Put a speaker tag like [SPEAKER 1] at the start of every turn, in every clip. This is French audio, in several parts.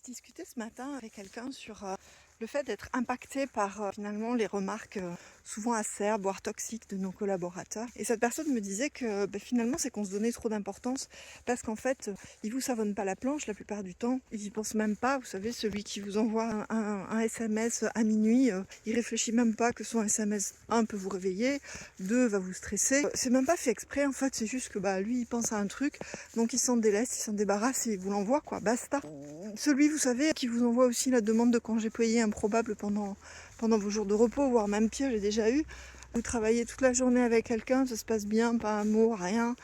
[SPEAKER 1] Je discutais ce matin avec quelqu'un sur le fait d'être impacté par finalement les remarques souvent acerbes, voire toxiques de nos collaborateurs. Et cette personne me disait que finalement c'est qu'on se donnait trop d'importance parce qu'en fait ils vous savonnent pas la planche la plupart du temps. Ils y pensent même pas. Vous savez, celui qui vous envoie un SMS à minuit, il réfléchit même pas que son SMS 1 peut vous réveiller, 2 va vous stresser. C'est même pas fait exprès en fait, c'est juste que lui il pense à un truc, donc il s'en délaisse, il s'en débarrasse et il vous l'envoie quoi, basta. Celui, vous savez, qui vous envoie aussi la demande de congé payé improbable pendant vos jours de repos, voire même pire, j'ai déjà eu. Vous travaillez toute la journée avec quelqu'un, ça se passe bien, pas un mot, rien.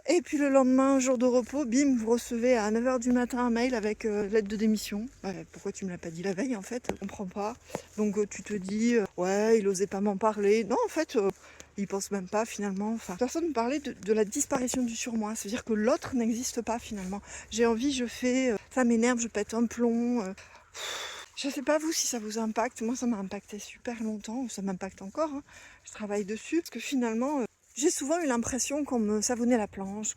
[SPEAKER 1] Et puis le lendemain, jour de repos, bim, vous recevez à 9h du matin un mail avec lettre de démission. Pourquoi tu me l'as pas dit la veille en fait? Je comprends pas. Donc tu te dis, ouais, il osait pas m'en parler. Non, en fait, il pense même pas finalement. Enfin, personne ne parlait de la disparition du surmoi. C'est-à-dire que l'autre n'existe pas finalement. J'ai envie, je fais, ça m'énerve, je pète un plomb. Je sais pas vous si ça vous impacte. Moi, ça m'a impacté super longtemps. Ça m'impacte encore. Hein. Je travaille dessus parce que finalement, j'ai souvent eu l'impression qu'on me savonnait la planche,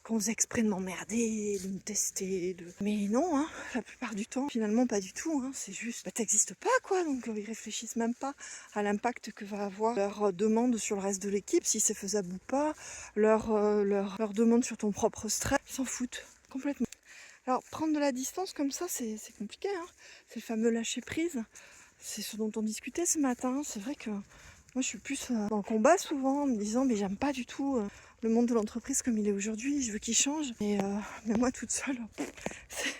[SPEAKER 1] qu'on faisait exprès de m'emmerder, de me tester. Mais non, hein, la plupart du temps, finalement, pas du tout. Hein, c'est juste, t'existes pas, quoi. Donc, ils réfléchissent même pas à l'impact que va avoir leur demande sur le reste de l'équipe, si c'est faisable ou pas, leur demande sur ton propre stress. Ils s'en foutent complètement. Alors, prendre de la distance comme ça, c'est compliqué. Hein. C'est le fameux lâcher prise. C'est ce dont on discutait ce matin. C'est vrai que moi, je suis plus dans le combat souvent, en me disant mais j'aime pas du tout le monde de l'entreprise comme il est aujourd'hui. Je veux qu'il change. Mais moi, toute seule,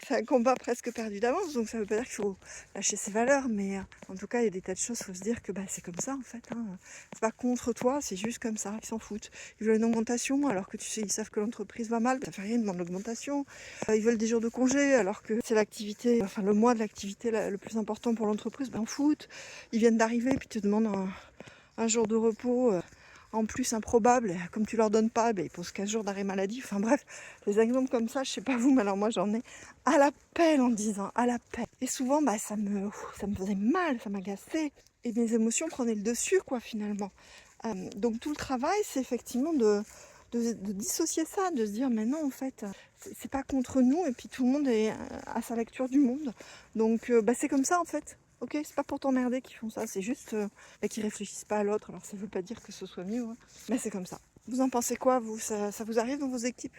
[SPEAKER 1] c'est un combat presque perdu d'avance. Donc ça veut pas dire qu'il faut lâcher ses valeurs. Mais en tout cas, il y a des tas de choses. Il faut se dire que c'est comme ça en fait. Hein. C'est pas contre toi, c'est juste comme ça. Ils s'en foutent. Ils veulent une augmentation alors que tu sais, ils savent que l'entreprise va mal. Ça fait rien, ils demandent l'augmentation. Ils veulent des jours de congé alors que c'est l'activité, enfin le mois de l'activité le plus important pour l'entreprise. En foot, ils viennent d'arriver et puis te demandent un jour de repos en plus improbable, comme tu leur donnes pas, ils posent 15 jours d'arrêt maladie. Enfin bref, des exemples comme ça, je sais pas vous, mais alors moi j'en ai à la pelle en disant à la pelle. Et souvent ça me faisait mal, ça m'agaçait. Et mes émotions prenaient le dessus quoi finalement. Donc tout le travail c'est effectivement de dissocier ça, de se dire mais non en fait c'est pas contre nous et puis tout le monde est à sa lecture du monde. Donc c'est comme ça en fait. Ok, c'est pas pour t'emmerder qu'ils font ça, c'est juste qu'ils réfléchissent pas à l'autre. Alors ça veut pas dire que ce soit mieux, hein. Mais c'est comme ça. Vous en pensez quoi vous, ça vous arrive dans vos équipes?